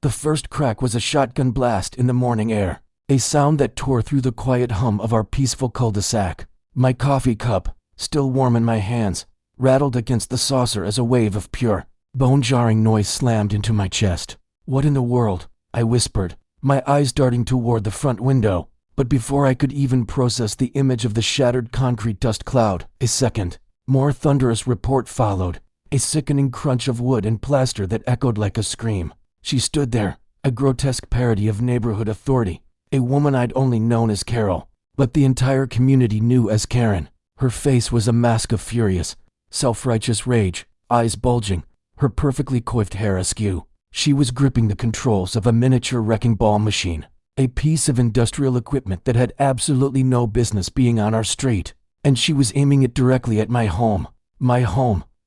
The first crack was a shotgun blast in the morning air, a sound that tore through the quiet hum of our peaceful cul-de-sac. My coffee cup, still warm in my hands, rattled against the saucer as a wave of pure, bone-jarring noise slammed into my chest. "What in the world?" I whispered, my eyes darting toward the front window. But before I could even process the image of the shattered concrete dust cloud, a second, more thunderous report followed, a sickening crunch of wood and plaster that echoed like a scream. She stood there, a grotesque parody of neighborhood authority, a woman I'd only known as Carol, but the entire community knew as Karen. Her face was a mask of furious, self-righteous rage, eyes bulging, her perfectly coiffed hair askew. She was gripping the controls of a miniature wrecking ball machine, a piece of industrial equipment that had absolutely no business being on our street, and she was aiming it directly at my home,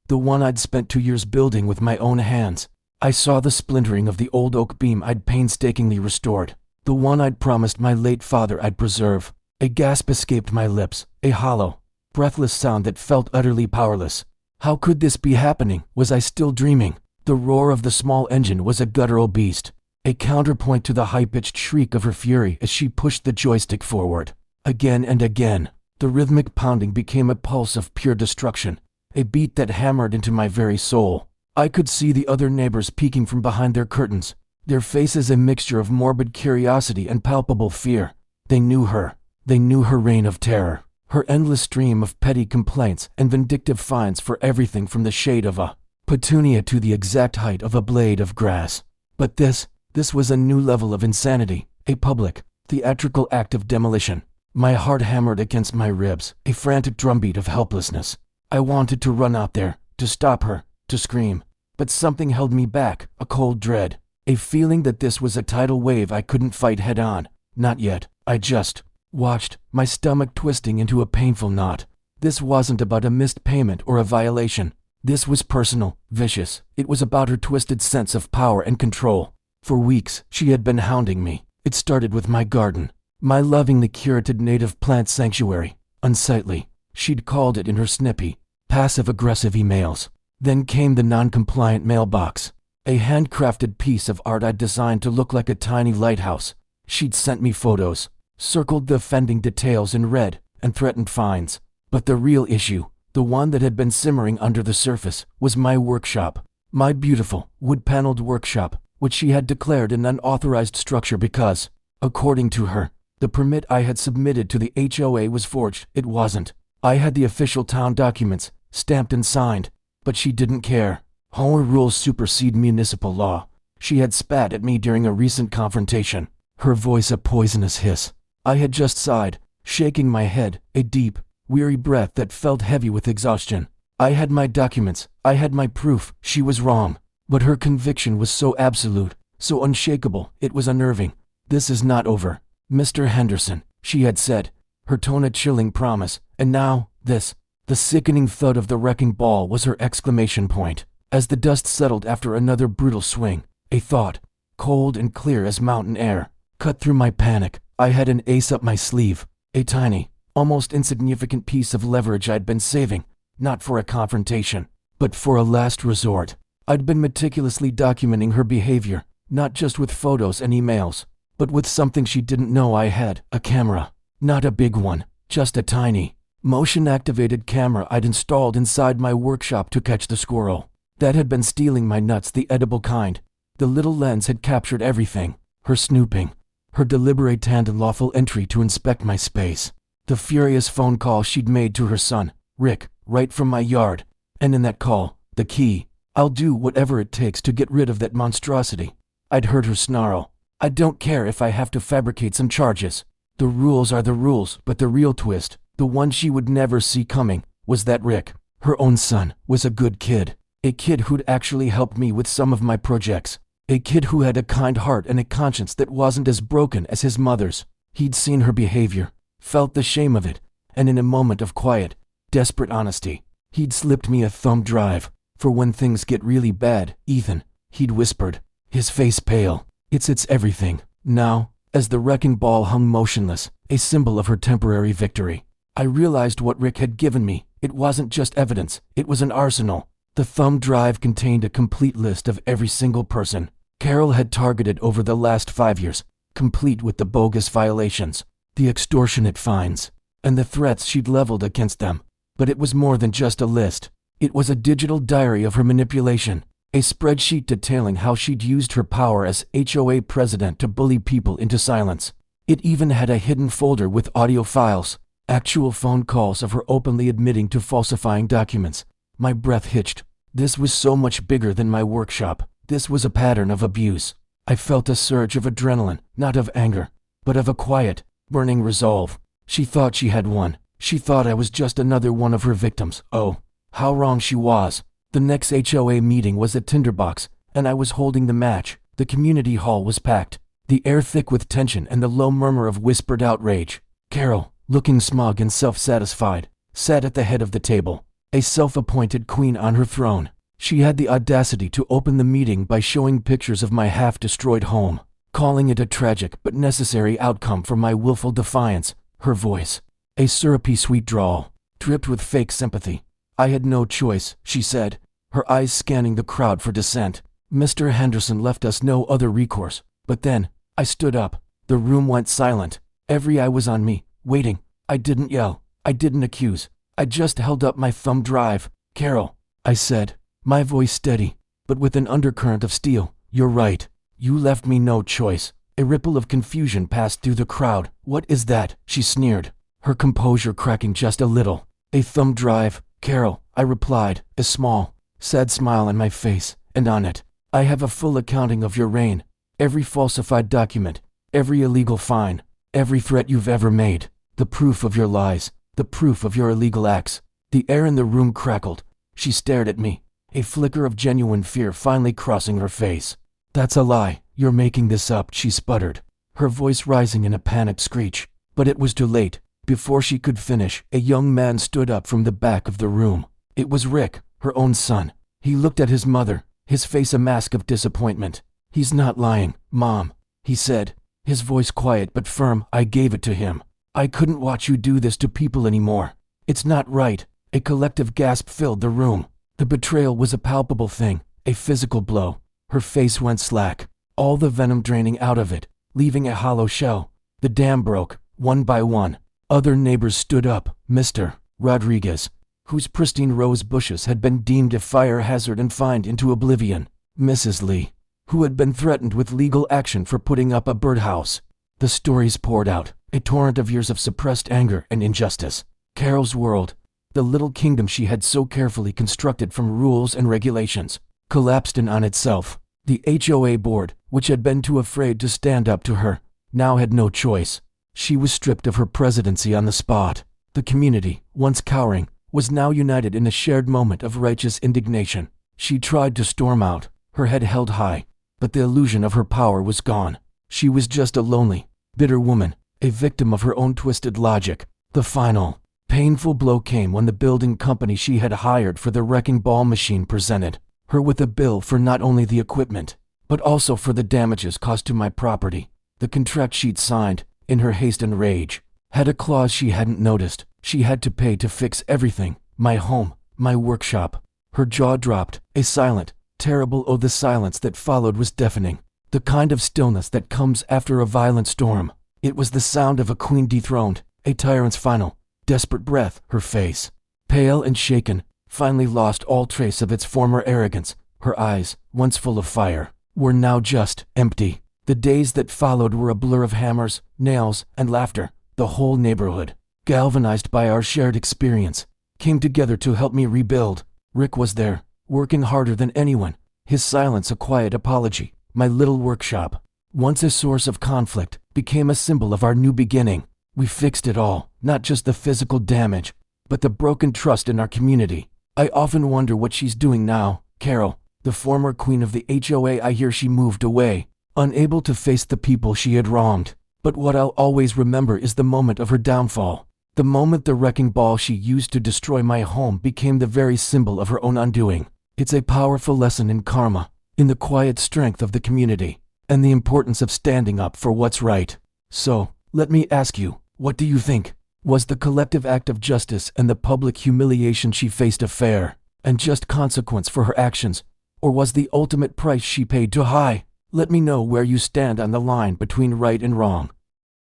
the one I'd spent 2 years building with my own hands. I saw the splintering of the old oak beam I'd painstakingly restored, the one I'd promised my late father I'd preserve. A gasp escaped my lips, a hollow, breathless sound that felt utterly powerless. How could this be happening? Was I still dreaming? The roar of the small engine was a guttural beast, a counterpoint to the high-pitched shriek of her fury as she pushed the joystick forward. Again and again, the rhythmic pounding became a pulse of pure destruction, a beat that hammered into my very soul. I could see the other neighbors peeking from behind their curtains, their faces a mixture of morbid curiosity and palpable fear. They knew her. They knew her reign of terror, her endless stream of petty complaints and vindictive fines for everything from the shade of a petunia to the exact height of a blade of grass. But this was a new level of insanity, a public, theatrical act of demolition. My heart hammered against my ribs, a frantic drumbeat of helplessness. I wanted to run out there, to stop her, to scream. But something held me back, a cold dread, a feeling that this was a tidal wave I couldn't fight head-on. Not yet. I just watched, my stomach twisting into a painful knot. This wasn't about a missed payment or a violation. This was personal, vicious. It was about her twisted sense of power and control. For weeks, she had been hounding me. It started with my garden, my lovingly curated native plant sanctuary. Unsightly, she'd called it in her snippy, passive-aggressive emails. Then came the non-compliant mailbox, a handcrafted piece of art I'd designed to look like a tiny lighthouse. She'd sent me photos, circled the offending details in red, and threatened fines. But the real issue, the one that had been simmering under the surface, was my workshop, my beautiful, wood-paneled workshop, which she had declared an unauthorized structure because, according to her, the permit I had submitted to the HOA was forged. It wasn't. I had the official town documents, stamped and signed, but she didn't care. HOA rules supersede municipal law. She had spat at me during a recent confrontation, her voice a poisonous hiss. I had just sighed, shaking my head, a deep, weary breath that felt heavy with exhaustion. I had my documents, I had my proof. She was wrong. But her conviction was so absolute, so unshakable, it was unnerving. "This is not over, Mr. Henderson," she had said, her tone a chilling promise. And now, this. The sickening thud of the wrecking ball was her exclamation point. As the dust settled after another brutal swing, a thought, cold and clear as mountain air, cut through my panic. I had an ace up my sleeve, a tiny, almost insignificant piece of leverage I'd been saving, not for a confrontation, but for a last resort. I'd been meticulously documenting her behavior, not just with photos and emails, but with something she didn't know I had, a camera. Not a big one, just a tiny, motion-activated camera I'd installed inside my workshop to catch the squirrel that had been stealing my nuts, the edible kind. The little lens had captured everything, her snooping, her deliberate and unlawful entry to inspect my space, the furious phone call she'd made to her son, Rick, right from my yard, and in that call, the key. "I'll do whatever it takes to get rid of that monstrosity." I'd heard her snarl, "I don't care if I have to fabricate some charges." The rules are the rules, but the real twist, the one she would never see coming, was that Rick, her own son, was a good kid. A kid who'd actually helped me with some of my projects. A kid who had a kind heart and a conscience that wasn't as broken as his mother's. He'd seen her behavior, felt the shame of it, and in a moment of quiet, desperate honesty, he'd slipped me a thumb drive. "For when things get really bad, Ethan," he'd whispered, his face pale. It's everything." Now, as the wrecking ball hung motionless, a symbol of her temporary victory, I realized what Rick had given me. It wasn't just evidence, it was an arsenal. The thumb drive contained a complete list of every single person, Carol had targeted over the last 5 years, complete with the bogus violations, the extortionate fines, and the threats she'd leveled against them. But it was more than just a list. It was a digital diary of her manipulation, a spreadsheet detailing how she'd used her power as HOA president to bully people into silence. It even had a hidden folder with audio files, actual phone calls of her openly admitting to falsifying documents. My breath hitched. This was so much bigger than my workshop. This was a pattern of abuse. I felt a surge of adrenaline, not of anger, but of a quiet, burning resolve. She thought she had won. She thought I was just another one of her victims. Oh, how wrong she was. The next HOA meeting was at Tinderbox, and I was holding the match. The community hall was packed, the air thick with tension and the low murmur of whispered outrage. Carol, looking smug and self-satisfied, sat at the head of the table, a self-appointed queen on her throne. She had the audacity to open the meeting by showing pictures of my half-destroyed home, calling it a tragic but necessary outcome for my willful defiance. Her voice, a syrupy sweet drawl, dripped with fake sympathy. I had no choice, she said, her eyes scanning the crowd for dissent. Mr. Henderson left us no other recourse. But then, I stood up. The room went silent. Every eye was on me, waiting. I didn't yell. I didn't accuse. I just held up my thumb drive. Carol, I said, my voice steady, but with an undercurrent of steel. You're right. You left me no choice. A ripple of confusion passed through the crowd. What is that? She sneered, her composure cracking just a little. A thumb drive, Carol, I replied, a small, sad smile on my face, and on it, I have a full accounting of your reign. Every falsified document, every illegal fine, every threat you've ever made, the proof of your lies, the proof of your illegal acts. The air in the room crackled. She stared at me, a flicker of genuine fear finally crossing her face. That's a lie. You're making this up, she sputtered, her voice rising in a panicked screech. But it was too late. Before she could finish, a young man stood up from the back of the room. It was Rick, her own son. He looked at his mother, his face a mask of disappointment. He's not lying, Mom, he said, his voice quiet but firm. I gave it to him. I couldn't watch you do this to people anymore. It's not right. A collective gasp filled the room. The betrayal was a palpable thing, a physical blow. Her face went slack, all the venom draining out of it, leaving a hollow shell. The dam broke, one by one. Other neighbors stood up. Mr. Rodriguez, whose pristine rose bushes had been deemed a fire hazard and fined into oblivion. Mrs. Lee, who had been threatened with legal action for putting up a birdhouse. The stories poured out, a torrent of years of suppressed anger and injustice. Carol's world, the little kingdom she had so carefully constructed from rules and regulations, collapsed in on itself. The HOA board, which had been too afraid to stand up to her, now had no choice. She was stripped of her presidency on the spot. The community, once cowering, was now united in a shared moment of righteous indignation. She tried to storm out, her head held high, but the illusion of her power was gone. She was just a lonely, bitter woman, a victim of her own twisted logic. The final, painful blow came when the building company she had hired for the wrecking ball machine presented her with a bill for not only the equipment, but also for the damages caused to my property. The contract she'd signed, in her haste and rage, had a clause she hadn't noticed. She had to pay to fix everything, my home, my workshop. Her jaw dropped, a silent, terrible the silence that followed was deafening, the kind of stillness that comes after a violent storm. It was the sound of a queen dethroned, a tyrant's final, desperate breath. Her face, pale and shaken, finally lost all trace of its former arrogance. Her eyes, once full of fire, were now just empty. The days that followed were a blur of hammers, nails, and laughter. The whole neighborhood, galvanized by our shared experience, came together to help me rebuild. Rick was there, working harder than anyone, his silence a quiet apology. My little workshop, once a source of conflict, became a symbol of our new beginning. We fixed it all, not just the physical damage, but the broken trust in our community. I often wonder what she's doing now. Carol, the former queen of the HOA, I hear she moved away, unable to face the people she had wronged. But what I'll always remember is the moment of her downfall. The moment the wrecking ball she used to destroy my home became the very symbol of her own undoing. It's a powerful lesson in karma, in the quiet strength of the community, and the importance of standing up for what's right. So, let me ask you, what do you think? Was the collective act of justice and the public humiliation she faced a fair and just consequence for her actions, or was the ultimate price she paid too high? Let me know where you stand on the line between right and wrong.